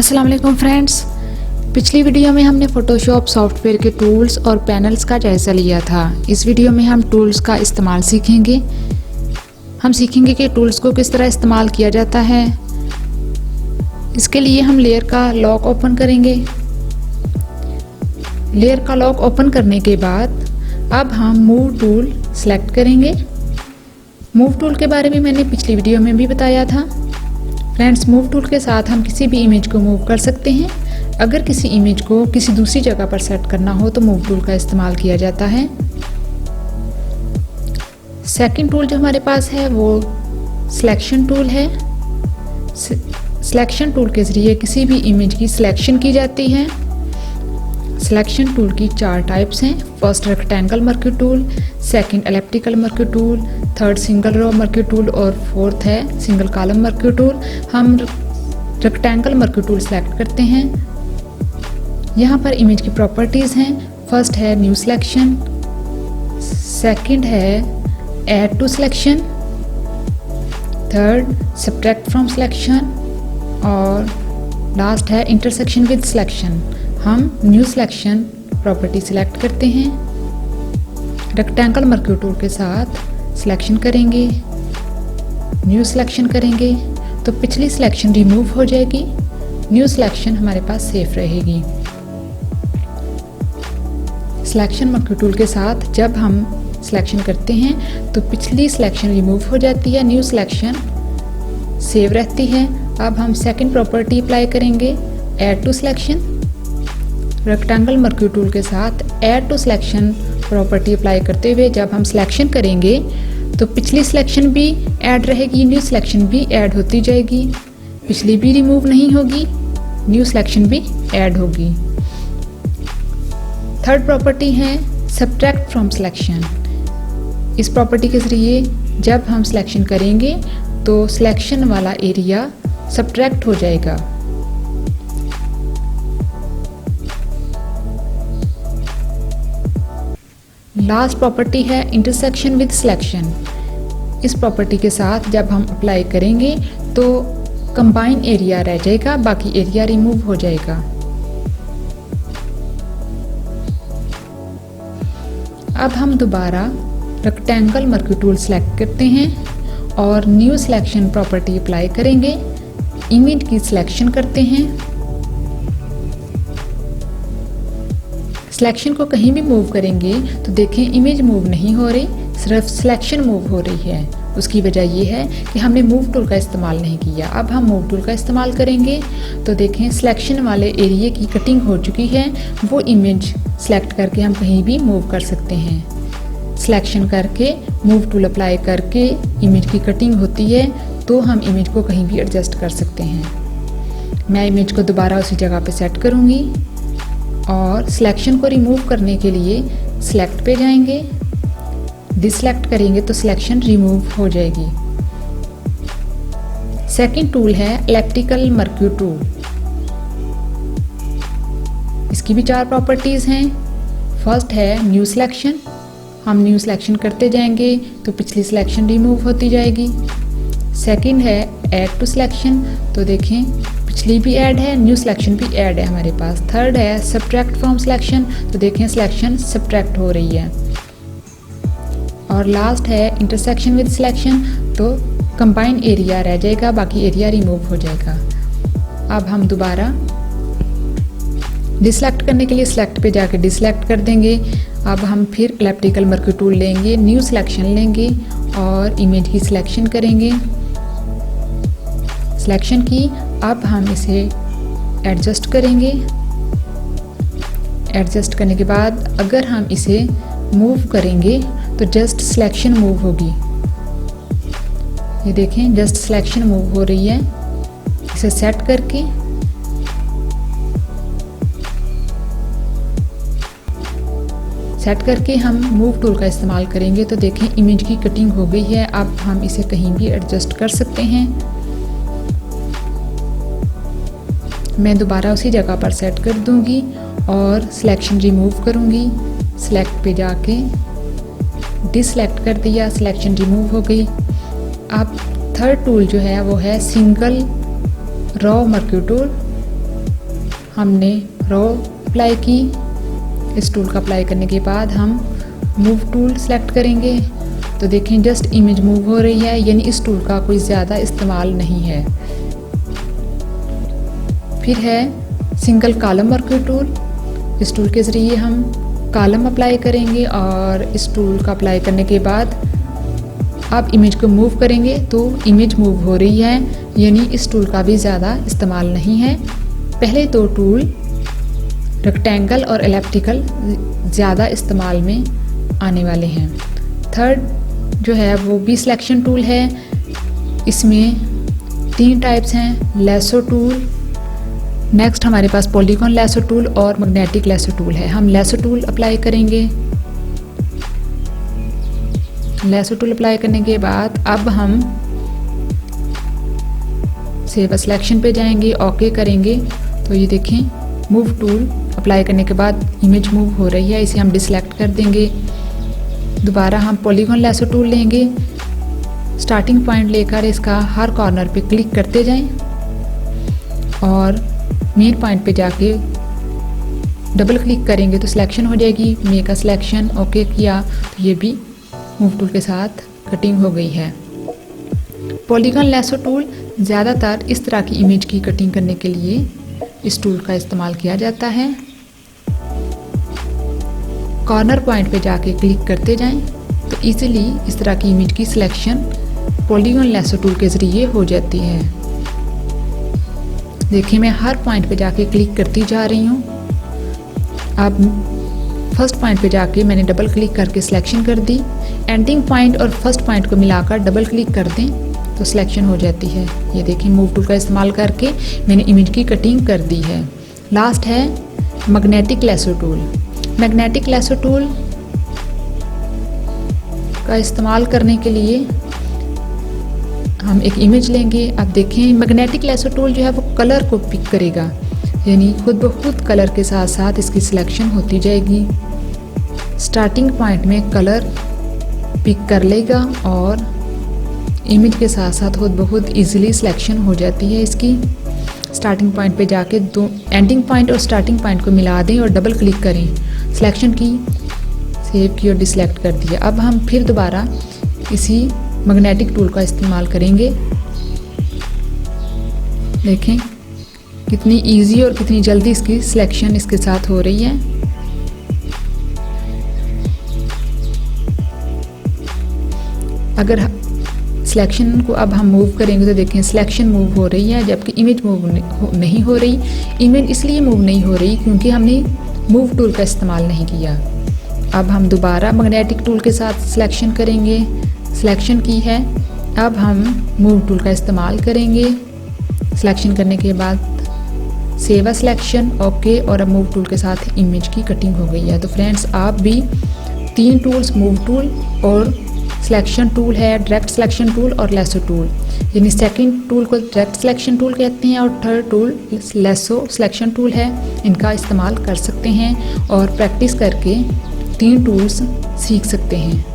अस्सलाम वालेकुम फ्रेंड्स। पिछली वीडियो में हमने फ़ोटोशॉप सॉफ्टवेयर के टूल्स और पैनल्स का जायज़ा लिया था। इस वीडियो में हम टूल्स का इस्तेमाल सीखेंगे। हम सीखेंगे कि टूल्स को किस तरह इस्तेमाल किया जाता है। इसके लिए हम लेयर का लॉक ओपन करेंगे। लेयर का लॉक ओपन करने के बाद अब हम मूव टूल सेलेक्ट करेंगे। मूव टूल के बारे में मैंने पिछली वीडियो में भी बताया था। फ्रेंड्स, मूव टूल के साथ हम किसी भी इमेज को मूव कर सकते हैं। अगर किसी इमेज को किसी दूसरी जगह पर सेट करना हो तो मूव टूल का इस्तेमाल किया जाता है। सेकंड टूल जो हमारे पास है वो सिलेक्शन टूल है। सिलेक्शन टूल के ज़रिए किसी भी इमेज की सिलेक्शन की जाती है। सिलेक्शन टूल की 4 टाइप्स हैं। First rectangle marquee tool, second elliptical marquee tool, third single row marquee tool और फोर्थ है सिंगल कॉलम मर्क्यू टूल। हम रेक्टेंगल मर्क्यू टूल सेलेक्ट करते हैं। यहाँ पर इमेज की प्रॉपर्टीज़ हैं। फर्स्ट है न्यू सिलेक्शन, सेकंड है add to selection, third subtract from selection और लास्ट है इंटरसेक्शन विद सिलेक्शन। हम न्यू सिलेक्शन प्रॉपर्टी सिलेक्ट करते हैं। रेक्टेंगल मर्क्यू टूल के साथ सिलेक्शन करेंगे, न्यू सिलेक्शन करेंगे तो पिछली सिलेक्शन रिमूव हो जाएगी, न्यू सिलेक्शन हमारे पास सेफ रहेगी। सिलेक्शन मर्क्यू टूल के साथ जब हम सिलेक्शन करते हैं तो पिछली सिलेक्शन रिमूव हो जाती है, न्यू सिलेक्शन सेव रहती है। अब हम सेकंड प्रॉपर्टी अप्लाई करेंगे, add to selection. Rectangle marquee tool के साथ add to selection property apply करते हुए जब हम सिलेक्शन करेंगे तो पिछली सिलेक्शन भी ऐड रहेगी, न्यू सिलेक्शन भी ऐड होती जाएगी। पिछली भी रिमूव नहीं होगी, न्यू सिलेक्शन भी ऐड होगी। थर्ड प्रॉपर्टी है सब्ट्रैक्ट फ्रॉम सिलेक्शन। इस प्रॉपर्टी के ज़रिए जब हम सिलेक्शन करेंगे तो सिलेक्शन वाला एरिया सब्ट्रैक्ट हो जाएगा। लास्ट प्रॉपर्टी है इंटरसेक्शन विद सिलेक्शन। इस प्रॉपर्टी के साथ जब हम अप्लाई करेंगे तो कंबाइन एरिया रह जाएगा, बाकी एरिया रिमूव हो जाएगा। अब हम दोबारा रेक्टेंगल मर्क्यू टूल सेलेक्ट करते हैं और न्यू सिलेक्शन प्रॉपर्टी अप्लाई करेंगे। इमेज की सिलेक्शन करते हैं। सिलेक्शन को कहीं भी मूव करेंगे तो देखें इमेज मूव नहीं हो रही, सिर्फ सिलेक्शन मूव हो रही है। उसकी वजह यह है कि हमने मूव टूल का इस्तेमाल नहीं किया। अब हम मूव टूल का इस्तेमाल करेंगे तो देखें सिलेक्शन वाले एरिया की कटिंग हो चुकी है। वो इमेज सेलेक्ट करके हम कहीं भी मूव कर सकते हैं। सिलेक्शन करके मूव टूल अप्लाई करके इमेज की कटिंग होती है तो हम इमेज को कहीं भी एडजस्ट कर सकते हैं। मैं इमेज को दोबारा उसी जगह पे सेट करूँगी और सिलेक्शन को रिमूव करने के लिए सिलेक्ट पे जाएंगे, डिसलेक्ट करेंगे तो सिलेक्शन रिमूव हो जाएगी। सेकंड टूल है एलिप्टिकल मर्क्यू टूल। इसकी भी 4 प्रॉपर्टीज़ हैं। फर्स्ट है न्यू सिलेक्शन। हम न्यू सिलेक्शन करते जाएंगे तो पिछली सिलेक्शन रिमूव होती जाएगी। सेकंड है ऐड टू सिलेक्शन, तो देखें पिछली भी ऐड है, न्यू सिलेक्शन भी ऐड है हमारे पास। थर्ड है सब्ट्रैक्ट फ्रॉम सिलेक्शन, तो देखें सिलेक्शन सब्ट्रैक्ट हो रही है। और लास्ट है इंटरसेक्शन विद सिलेक्शन, तो कंबाइन एरिया रह जाएगा, बाकी एरिया रिमूव हो जाएगा। अब हम दोबारा डिसलेक्ट करने के लिए सिलेक्ट पे जाके डिसलेक्ट कर देंगे। अब हम फिर एलिप्टिकल मर्क्यू टूल लेंगे, न्यू सिलेक्शन लेंगे और इमेज की सिलेक्शन करेंगे। सिलेक्शन की अब हम इसे एडजस्ट करेंगे। एडजस्ट करने के बाद अगर हम इसे मूव करेंगे तो जस्ट सिलेक्शन मूव होगी। ये देखें जस्ट सिलेक्शन मूव हो रही है। इसे सेट करके हम मूव टूल का इस्तेमाल करेंगे तो देखें इमेज की कटिंग हो गई है। अब हम इसे कहीं भी एडजस्ट कर सकते हैं। मैं दोबारा उसी जगह पर सेट कर दूंगी और सिलेक्शन रिमूव करूंगी। सिलेक्ट पे जाके डिसलेक्ट कर दिया, सिलेक्शन रिमूव हो गई। अब थर्ड टूल जो है वो है सिंगल रॉ मर्क्यू टूल। हमने रो अप्लाई की। इस टूल का अप्लाई करने के बाद हम मूव टूल सेलेक्ट करेंगे तो देखें जस्ट इमेज मूव हो रही है, यानी इस टूल का कोई ज़्यादा इस्तेमाल नहीं है। फिर है सिंगल कॉलम वर्कर टूल। इस टूल के ज़रिए हम कॉलम अप्लाई करेंगे और इस टूल का अप्लाई करने के बाद आप इमेज को मूव करेंगे तो इमेज मूव हो रही है, यानी इस टूल का भी ज़्यादा इस्तेमाल नहीं है। पहले दो टूल रेक्टेंगल और एलिप्टिकल ज़्यादा इस्तेमाल में आने वाले हैं। थर्ड जो है वो भी सिलेक्शन टूल है। इसमें 3 टाइप्स हैं, लैसो टूल, नेक्स्ट हमारे पास पॉलीगॉन लैसो टूल और मैग्नेटिक लैसो टूल है। हम लैसो टूल अप्लाई करेंगे। लैसो टूल अप्लाई करने के बाद अब हम सेव सिलेक्शन पे जाएंगे, ओके करेंगे तो ये देखें मूव टूल अप्लाई करने के बाद इमेज मूव हो रही है। इसे हम डिसलेक्ट कर देंगे। दोबारा हम पॉलीगॉन लैसो टूल लेंगे, स्टार्टिंग पॉइंट लेकर इसका हर कॉर्नर पे क्लिक करते जाएं और मेन पॉइंट पे जाके डबल क्लिक करेंगे तो सिलेक्शन हो जाएगी। मेक अ सिलेक्शन, ओके किया तो ये भी मूव टूल के साथ कटिंग हो गई है। पॉलीगॉन लैसो टूल ज़्यादातर इस तरह की इमेज की कटिंग करने के लिए इस टूल का इस्तेमाल किया जाता है। कॉर्नर पॉइंट पे जाके क्लिक करते जाएं तो इजीली इस तरह की इमेज की सिलेक्शन पॉलीगॉन लैसो टूल के ज़रिए हो जाती है। देखिए मैं हर पॉइंट पे जाके क्लिक करती जा रही हूँ। अब फर्स्ट पॉइंट पे जाके मैंने डबल क्लिक करके सिलेक्शन कर दी। एंडिंग पॉइंट और फर्स्ट पॉइंट को मिलाकर डबल क्लिक कर दें तो सिलेक्शन हो जाती है। ये देखिए मूव टूल का इस्तेमाल करके मैंने इमेज की कटिंग कर दी है। लास्ट है magnetic lasso tool. Magnetic lasso tool का इस्तेमाल करने के लिए हम एक इमेज लेंगे। अब देखें मैग्नेटिक लैसो टूल जो है वो कलर को पिक करेगा, यानी खुद ब खुद कलर के साथ साथ इसकी सिलेक्शन होती जाएगी। स्टार्टिंग पॉइंट में कलर पिक कर लेगा और इमेज के साथ साथ खुद ब खुद ईजिली सिलेक्शन हो जाती है इसकी। स्टार्टिंग पॉइंट पे जाके दो एंडिंग पॉइंट और स्टार्टिंग पॉइंट को मिला दें और डबल क्लिक करें, सिलेक्शन की, सेव की और डिसलेक्ट कर दिया। अब हम फिर दोबारा इसी मैग्नेटिक टूल का इस्तेमाल करेंगे। देखें कितनी इजी और कितनी जल्दी इसकी सिलेक्शन इसके साथ हो रही है। अगर सिलेक्शन को अब हम मूव करेंगे तो देखें सिलेक्शन मूव हो रही है जबकि इमेज मूव नहीं हो रही। इमेज इसलिए मूव नहीं हो रही क्योंकि हमने मूव टूल का इस्तेमाल नहीं किया। अब हम दोबारा मैग्नेटिक टूल के साथ सिलेक्शन करेंगे, सिलेक्शन की है। अब हम मूव टूल का इस्तेमाल करेंगे। सिलेक्शन करने के बाद सेव अ सिलेक्शन, ओके, और अब मूव टूल के साथ इमेज की कटिंग हो गई है। तो फ्रेंड्स आप भी 3 टूल्स मूव टूल और सिलेक्शन टूल है, डायरेक्ट सिलेक्शन टूल और लैसो टूल, यानी सेकंड टूल को डायरेक्ट सिलेक्शन टूल कहते हैं और third tool lasso selection tool है, इनका इस्तेमाल कर सकते हैं और प्रैक्टिस करके 3 टूल्स सीख सकते हैं।